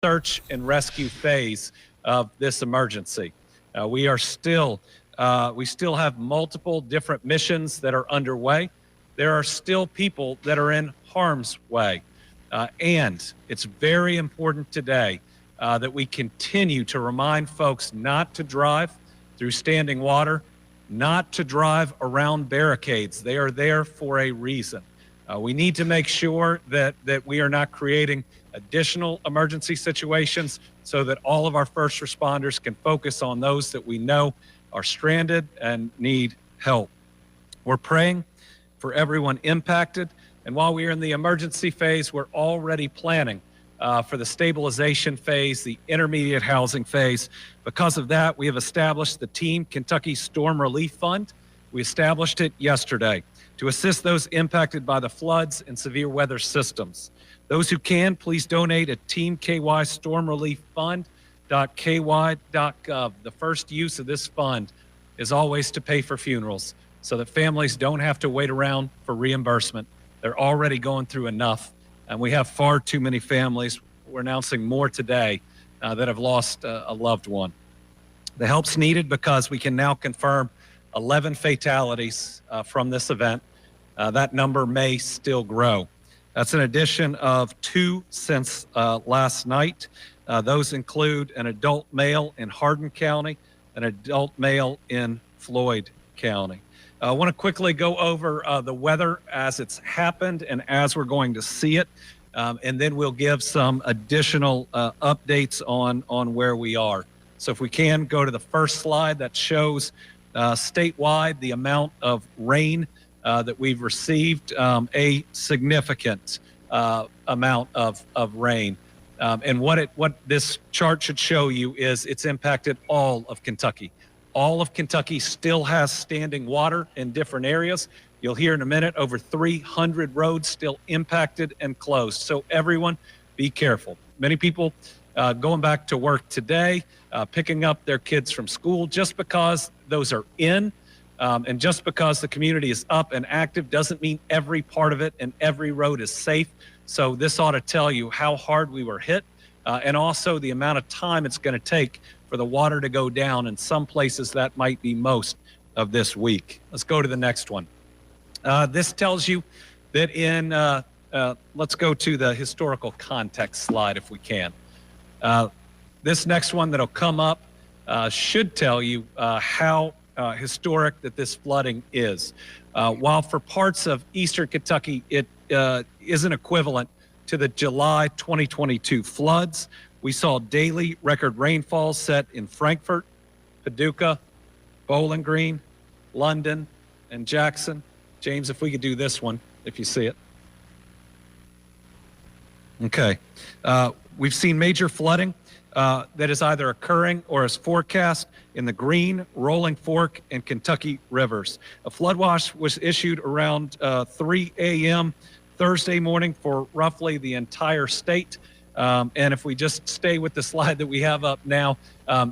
search and rescue phase of this emergency. We still have multiple different missions that are underway. There are still people that are in harm's way. And it's very important today that we continue to remind folks not to drive through standing water, not to drive around barricades. They are there for a reason. We need to make sure that we are not creating additional emergency situations so that all of our first responders can focus on those that we know are stranded and need help. We're praying for everyone impacted. And while we are in the emergency phase, we're already planning for the stabilization phase, the intermediate housing phase. Because of that, we have established the Team Kentucky Storm Relief Fund. We established it yesterday to assist those impacted by the floods and severe weather systems. Those who can, please donate at teamkystormrelieffund.ky.gov. The first use of this fund is always to pay for funerals so that families don't have to wait around for reimbursement. They're already going through enough, and we have far too many families. We're announcing more today that have lost a loved one. The help's needed because we can now confirm 11 fatalities from this event. That number may still grow. That's an addition of 2 since last night. Those include an adult male in Hardin County, an adult male in Floyd County. I want to quickly go over the weather as it's happened and as we're going to see it, and then we'll give some additional updates on where we are. So if we can go to the first slide that shows statewide the amount of rain that we've received, a significant amount of rain. And what this chart should show you is it's impacted all of Kentucky. All of Kentucky still has standing water in different areas. You'll hear in a minute over 300 roads still impacted and closed. So everyone, be careful. Many people going back to work today, picking up their kids from school. Just because those are in and just because the community is up and active doesn't mean every part of it and every road is safe. So this ought to tell you how hard we were hit and also the amount of time it's going to take for the water to go down. In some places that might be most of this week. Let's go to the next one. This tells you that let's go to the historical context slide if we can. This next one that'll come up should tell you how historic that this flooding is. While for parts of eastern Kentucky it isn't equivalent to the July 2022 floods, we saw daily record rainfall set in Frankfort, Paducah, Bowling Green, London, and Jackson. James, if we could do this one, if you see it. Okay. We've seen major flooding that is either occurring or is forecast in the Green, Rolling Fork, and Kentucky rivers. A flood watch was issued around 3 a.m. Thursday morning for roughly the entire state. And if we just stay with the slide that we have up now,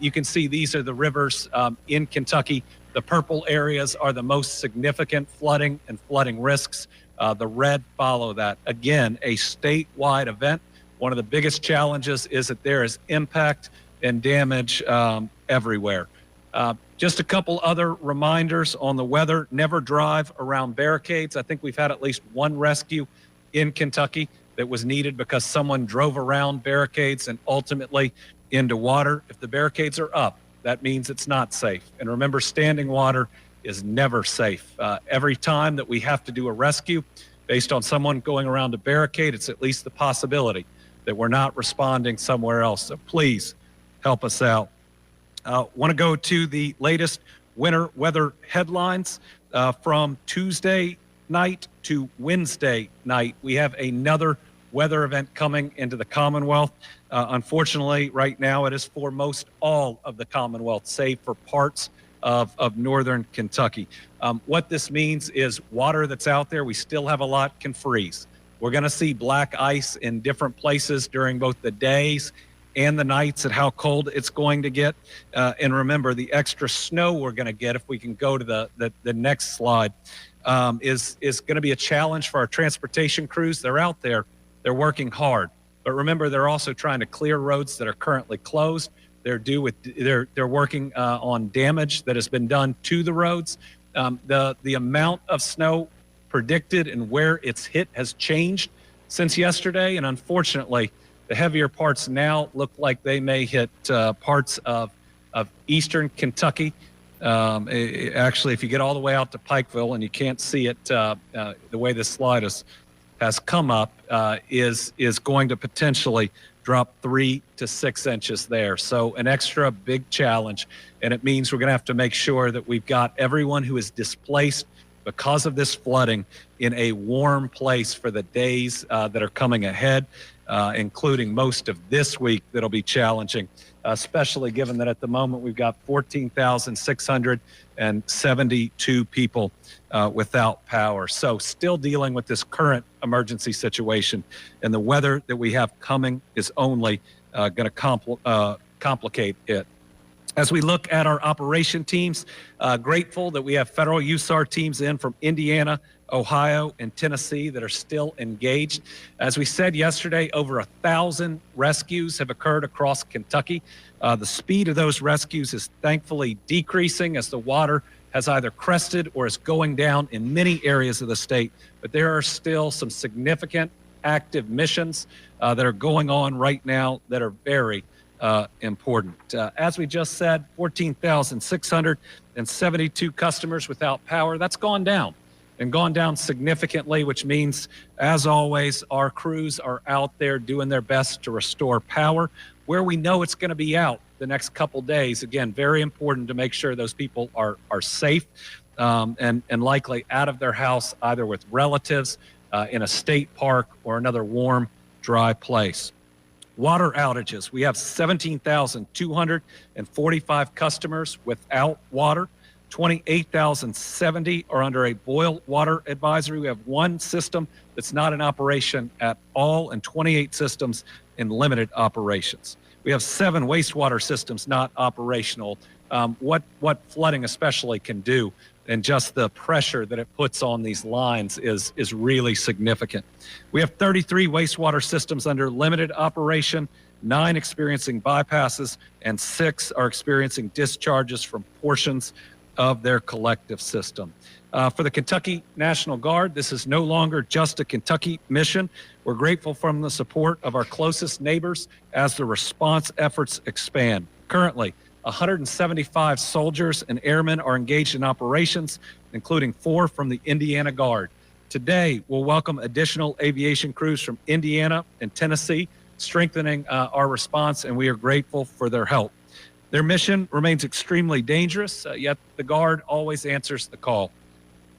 you can see these are the rivers in Kentucky. The purple areas are the most significant flooding and flooding risks. The red follow that. Again, a statewide event. One of the biggest challenges is that there is impact and damage everywhere. Just a couple other reminders on the weather. Never drive around barricades. I think we've had at least one rescue in Kentucky that was needed because someone drove around barricades and ultimately into water. If the barricades are up, that means it's not safe. And remember, standing water is never safe. Every time that we have to do a rescue based on someone going around a barricade, it's at least the possibility that we're not responding somewhere else. So please help us out. Want to go to the latest winter weather headlines from Tuesday night to Wednesday night. We have another weather event coming into the Commonwealth. Unfortunately, right now it is for most all of the Commonwealth, save for parts of northern Kentucky. What this means is water that's out there, we still have a lot, can freeze. We're going to see black ice in different places during both the days and the nights at how cold it's going to get. And remember, the extra snow we're going to get, if we can go to the next slide, is going to be a challenge for our transportation crews. They're out there, they're working hard, But remember, they're also trying to clear roads that are currently closed. They're working on damage that has been done to the roads. The amount of snow predicted and where it's hit has changed since yesterday, and unfortunately, the heavier parts now look like they may hit parts of eastern Kentucky. Actually, if you get all the way out to Pikeville and you can't see it, the way this slide has come up, is going to potentially drop 3 to 6 inches there. So an extra big challenge, and it means we're going to have to make sure that we've got everyone who is displaced because of this flooding in a warm place for the days that are coming ahead, including most of this week that'll be challenging, especially given that at the moment we've got 14,672 people without power. So still dealing with this current emergency situation, and the weather that we have coming is only going to complicate it. As we look at our operation teams, grateful that we have federal USAR teams in from Indiana, Ohio, and Tennessee that are still engaged. As we said yesterday, over 1,000 rescues have occurred across Kentucky. The speed of those rescues is thankfully decreasing as the water has either crested or is going down in many areas of the state. But there are still some significant active missions that are going on right now that are very important. As we just said, 14,672 customers without power. That's gone down significantly, which means, as always, our crews are out there doing their best to restore power where we know it's going to be out the next couple days. Again, very important to make sure those people are safe and likely out of their house, either with relatives in a state park or another warm, dry place. Water outages. We have 17,245 customers without water. 28,070 are under a boil water advisory. We have one system that's not in operation at all and 28 systems in limited operations. We have 7 wastewater systems not operational. What flooding especially can do, and just the pressure that it puts on these lines is really significant. We have 33 wastewater systems under limited operation, 9 experiencing bypasses, and 6 are experiencing discharges from portions of their collective system. For the Kentucky National Guard, this is no longer just a Kentucky mission. We're grateful for the support of our closest neighbors as the response efforts expand. Currently, 175 soldiers and airmen are engaged in operations, including 4 from the Indiana Guard. Today, we'll welcome additional aviation crews from Indiana and Tennessee, strengthening our response, and we are grateful for their help. Their mission remains extremely dangerous, yet the Guard always answers the call.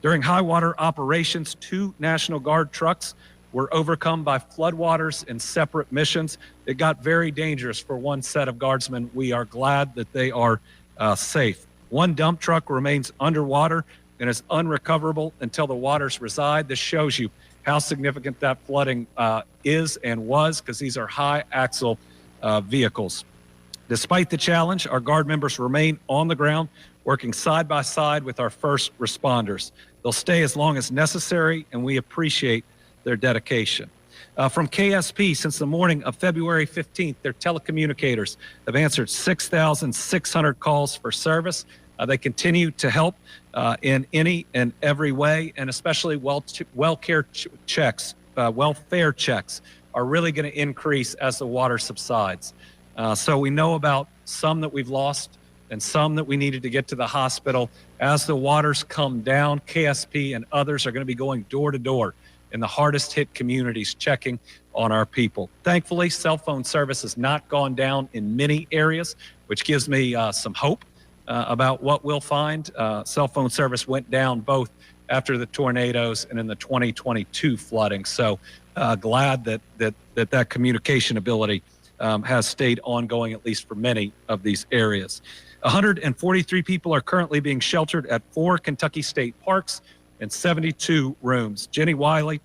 During high water operations, 2 National Guard trucks were overcome by floodwaters in separate missions. It got very dangerous for one set of guardsmen. We are glad that they are safe. One dump truck remains underwater and is unrecoverable until the waters reside. This shows you how significant that flooding is and was, because these are high axle vehicles. Despite the challenge, our Guard members remain on the ground, working side by side with our first responders. They'll stay as long as necessary, and we appreciate their dedication. From KSP, since the morning of February 15th, their telecommunicators have answered 6,600 calls for service. They continue to help in any and every way, and especially welfare checks are really going to increase as the water subsides. So we know about some that we've lost and some that we needed to get to the hospital. As the waters come down, KSP and others are going to be going door to door in the hardest hit communities, checking on our people. Thankfully, cell phone service has not gone down in many areas, which gives me some hope about what we'll find. Cell phone service went down both after the tornadoes and in the 2022 flooding. So glad that communication ability has stayed ongoing, at least for many of these areas. 143 people are currently being sheltered at 4 Kentucky state parks and 72 rooms. Jenny Wiley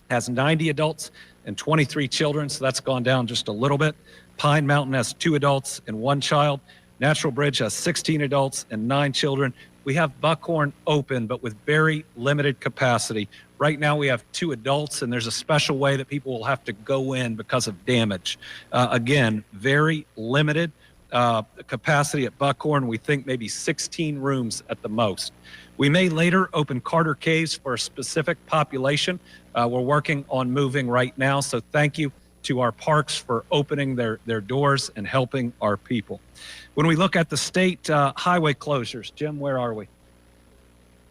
has 90 adults and 23 children, so that's gone down just a little bit. Pine Mountain has 2 adults and 1 child. Natural Bridge has 16 adults and 9 children. we have Buckhorn open, but with very limited capacity. Right now we have 2 adults, and there's a special way that people will have to go in because of damage. Again, very limited capacity at Buckhorn. We think maybe 16 rooms at the most. We may later open Carter Caves for a specific population. We're working on moving right now, so thank you to our parks for opening their doors and helping our people. When we look at the state highway closures, Jim, where are we?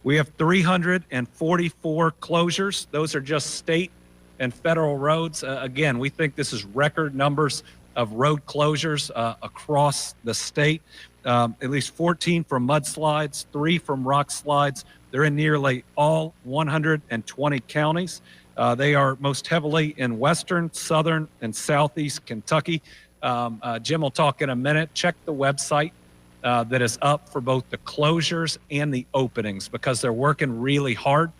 We have 344 closures. Those are just state and federal roads. Again, we think this is record numbers of road closures across the state. At least 14 from mudslides, 3 from rock slides. They're in nearly all 120 counties. They are most heavily in western, southern, and southeast Kentucky. Jim will talk in a minute. Check the website that is up for both the closures and the openings, because they're working really hard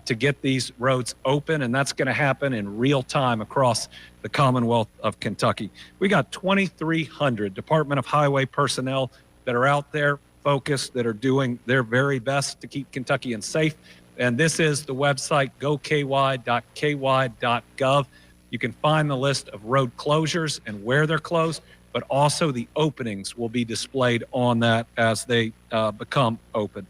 to get these roads open, and that's going to happen in real time across the Commonwealth of Kentucky. We got 2,300 Department of Highway personnel that are out there focused, that are doing their very best to keep Kentuckians safe. And this is the website, goky.ky.gov. You can find the list of road closures and where they're closed, but also the openings will be displayed on that as they become open.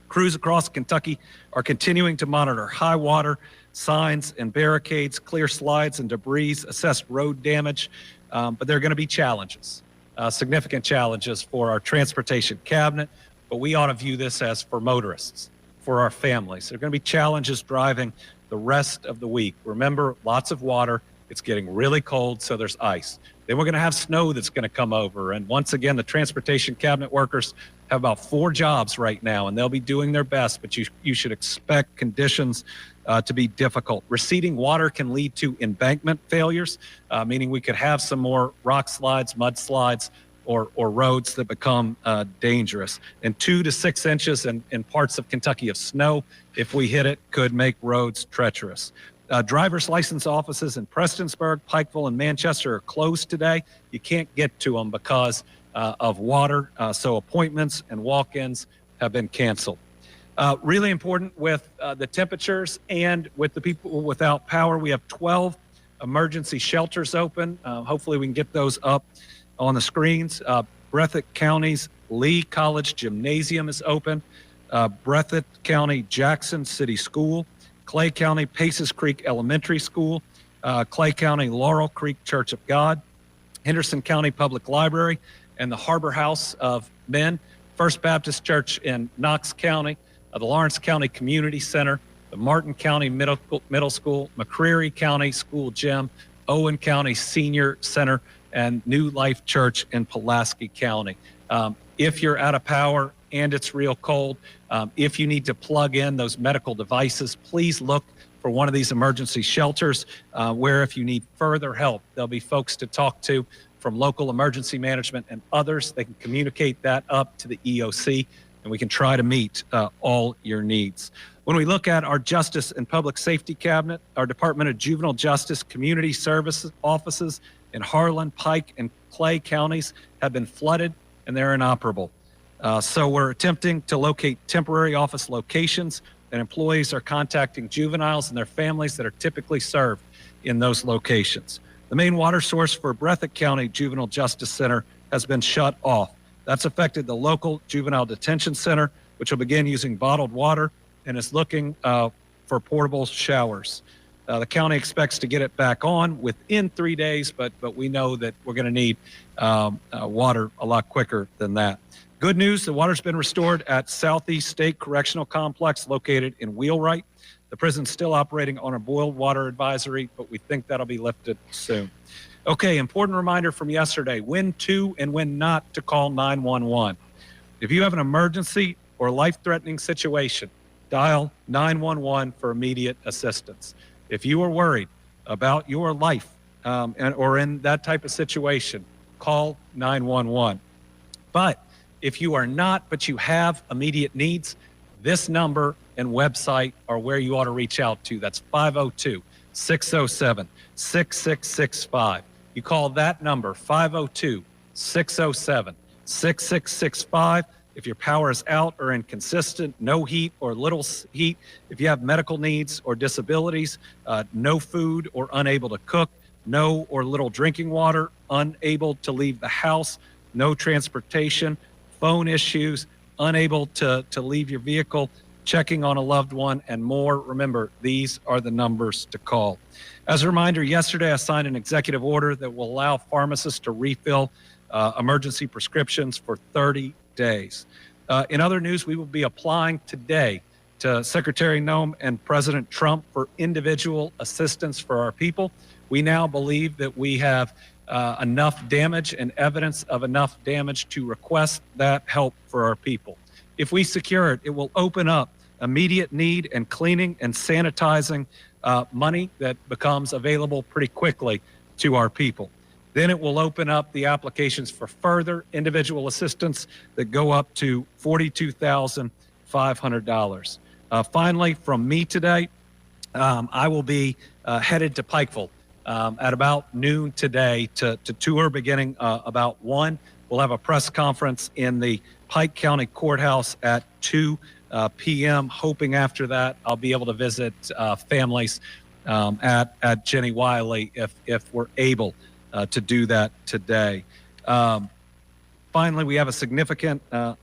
Crews across Kentucky are continuing to monitor high water, signs and barricades, clear slides and debris, assess road damage, but there are going to be challenges, significant challenges for our transportation cabinet, but we ought to view this as for motorists, for our families. There are going to be challenges driving the rest of the week. Remember, lots of water. It's getting really cold, so there's ice. Then we're going to have snow that's going to come over. And once again, the transportation cabinet workers have about 4 jobs right now, and they'll be doing their best, but you should expect conditions to be difficult. Receding water can lead to embankment failures, meaning we could have some more rock slides, mudslides, or roads that become dangerous. And 2 to 6 inches in parts of Kentucky of snow, if we hit it, could make roads treacherous. Driver's license offices in Prestonsburg, Pikeville, and Manchester are closed today. You can't get to them because of water, so appointments and walk-ins have been canceled. Really important with the temperatures and with the people without power, we have 12 emergency shelters open. Hopefully we can get those up on the screens. Breathitt County's Lee College Gymnasium is open. Breathitt County Jackson City School. Clay County Paces Creek Elementary School, Clay County Laurel Creek Church of God, Henderson County Public Library, and the Harbor House of Men, First Baptist Church in Knox County, the Lawrence County Community Center, the Martin County Middle School, McCreary County School Gym, Owen County Senior Center, and New Life Church in Pulaski County. If you're out of power and it's real cold, if you need to plug in those medical devices, please look for one of these emergency shelters where if you need further help, there'll be folks to talk to from local emergency management and others. They can communicate that up to the EOC, and we can try to meet all your needs. When we look at our Justice and Public Safety Cabinet, our Department of Juvenile Justice Community Services offices in Harlan, Pike, and Clay counties have been flooded, and they're inoperable. So we're attempting to locate temporary office locations, and employees are contacting juveniles and their families that are typically served in those locations. The main water source for Breathitt County Juvenile Justice Center has been shut off. That's affected the local juvenile detention center, which will begin using bottled water and is looking for portable showers. The county expects to get it back on within 3 days, but we know that we're going to need water a lot quicker than that. Good news, the water's been restored at Southeast State Correctional Complex located in Wheelwright. The prison's still operating on a boiled water advisory, but we think that'll be lifted soon. Okay, important reminder from yesterday, when to and when not to call 911. If you have an emergency or life-threatening situation, dial 911 for immediate assistance. If you are worried about your life or in that type of situation, call 911. But if you are not, but you have immediate needs, this number and website are where you ought to reach out to. That's 502-607-6665. You call that number, 502-607-6665. If your power is out or inconsistent, no heat or little heat, if you have medical needs or disabilities, no food or unable to cook, no or little drinking water, unable to leave the house, no transportation, phone issues, unable to leave your vehicle, checking on a loved one, and more, remember, these are the numbers to call. As a reminder, yesterday I signed an executive order that will allow pharmacists to refill emergency prescriptions for 30 days. In other news, we will be applying today to Secretary Noem and President Trump for individual assistance for our people. We now believe that we have enough damage and evidence of enough damage to request that help for our people. If we secure it, it will open up immediate need and cleaning and sanitizing money that becomes available pretty quickly to our people. Then it will open up the applications for further individual assistance that go up to $42,500. Finally, from me today, I will be headed to Pikeville at about noon today to tour beginning about 1. We'll have a press conference in the Pike County Courthouse at 2 p.m. Hoping after that I'll be able to visit families at Jenny Wiley if we're able to do that today. Finally, we have a significant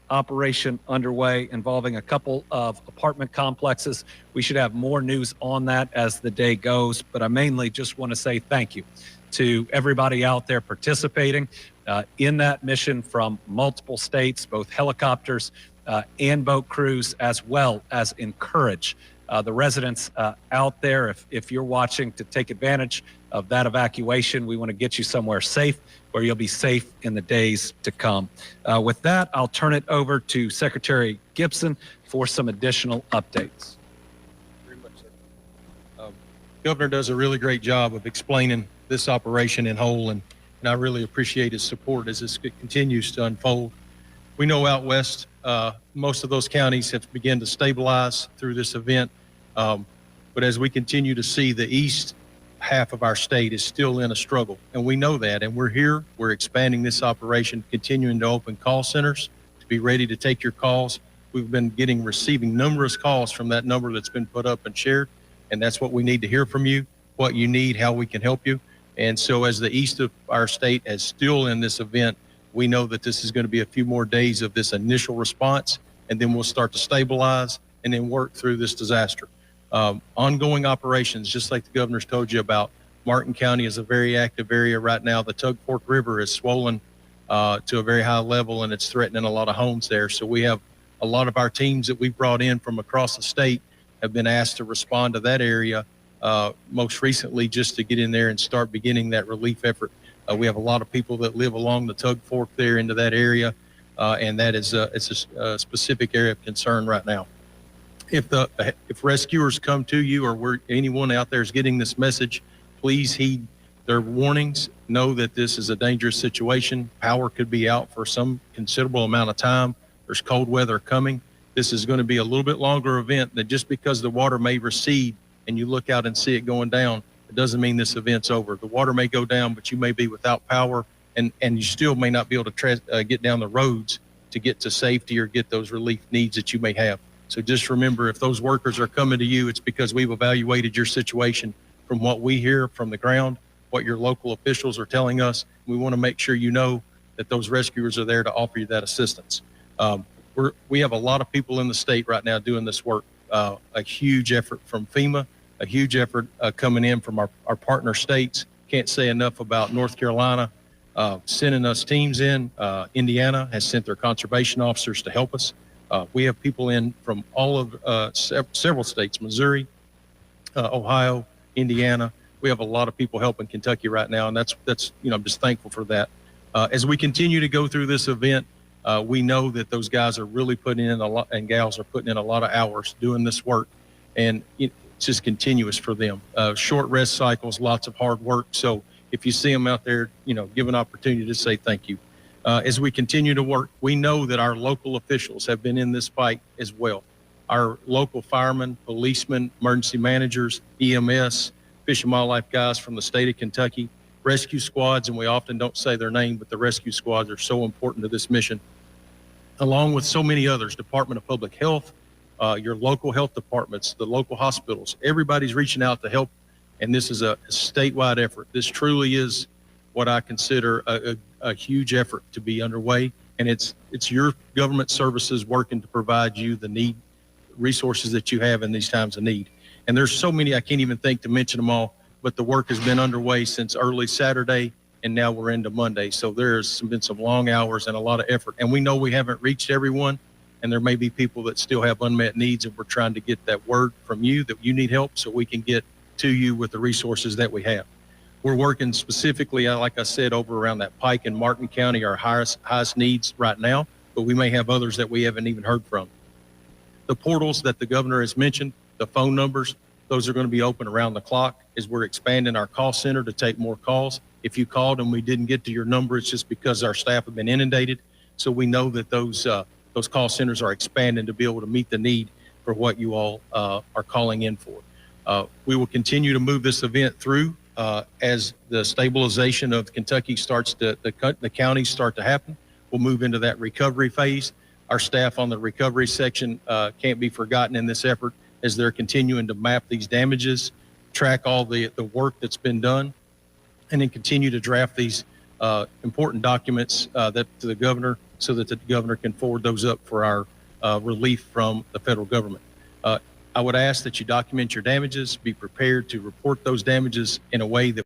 operation underway involving a couple of apartment complexes. We should have more news on that as the day goes, but I mainly just want to say thank you to everybody out there participating in that mission from multiple states, both helicopters and boat crews, as well as encourage the residents out there, if you're watching, to take advantage of that evacuation. We want to get you somewhere safe where you'll be safe in the days to come. With that, I'll turn it over to Secretary Gibson for some additional updates. Very much, sir. Governor does a really great job of explaining this operation in whole, and I really appreciate his support as this continues to unfold. We know out west, most of those counties have begun to stabilize through this event, but as we continue to see, the east half of our state is still in a struggle, and we know that, and we're here. We're expanding this operation, continuing to open call centers to be ready to take your calls. We've been receiving numerous calls from that number that's been put up and shared, and that's what we need to hear from you, what you need, how we can help you. And so as the east of our state is still in this event, we know that this is going to be a few more days of this initial response, and then we'll start to stabilize and then work through this disaster. Ongoing operations, just like the governor's told you about. Martin County is a very active area right now. The Tug Fork River is swollen to a very high level, and it's threatening a lot of homes there. So we have a lot of our teams that we've brought in from across the state have been asked to respond to that area, most recently just to get in there and start beginning that relief effort. We have a lot of people that live along the Tug Fork there into that area, and that is it's a specific area of concern right now. If rescuers come to you, or anyone out there is getting this message, please heed their warnings. Know that this is a dangerous situation. Power could be out for some considerable amount of time. There's cold weather coming. This is going to be a little bit longer event than just because the water may recede and you look out and see it going down. It doesn't mean this event's over. The water may go down, but you may be without power, and you still may not be able to get down the roads to get to safety or get those relief needs that you may have. So just remember, if those workers are coming to you, it's because we've evaluated your situation from what we hear from the ground, what your local officials are telling us. We want to make sure you know that those rescuers are there to offer you that assistance. We have a lot of people in the state right now doing this work. A huge effort from FEMA, a huge effort coming in from our partner states. Can't say enough about North Carolina sending us teams in. Indiana has sent their conservation officers to help us. We have people in from all of several states, Missouri, Ohio, Indiana. We have a lot of people helping Kentucky right now, and that's I'm just thankful for that. As we continue to go through this event, we know that those guys are really putting in a lot, and gals are putting in a lot of hours doing this work, and it's just continuous for them. Short rest cycles, lots of hard work. So if you see them out there, give an opportunity to say thank you. As we continue to work, we know that our local officials have been in this fight as well. Our local firemen, policemen, emergency managers, EMS, Fish and Wildlife guys from the state of Kentucky, rescue squads, and we often don't say their name, but the rescue squads are so important to this mission. along with so many others, Department of Public Health, your local health departments, the local hospitals, everybody's reaching out to help. And this is a statewide effort. This truly is what I consider a huge effort to be underway. And it's your government services working to provide you the resources that you have in these times of need. And there's so many, I can't even think to mention them all, but the work has been underway since early Saturday, and now we're into Monday. So there's been some long hours and a lot of effort. And we know we haven't reached everyone, and there may be people that still have unmet needs, and we're trying to get that word from you that you need help so we can get to you with the resources that we have. We're working specifically, like I said, over around that Pike and Martin County, our highest needs right now, but we may have others that we haven't even heard from. The portals that the governor has mentioned, the phone numbers, those are going to be open around the clock as we're expanding our call center to take more calls. If you called and we didn't get to your number, it's just because our staff have been inundated. So we know that those call centers are expanding to be able to meet the need for what you all are calling in for. We will continue to move this event through as the stabilization of Kentucky starts to, the counties start to happen. We'll move into that recovery phase. Our staff on the recovery section can't be forgotten in this effort as they're continuing to map these damages, track all the work that's been done, and then continue to draft these important documents that to the governor so that the governor can forward those up for our relief from the federal government. I would ask that you document your damages, be prepared to report those damages in a way that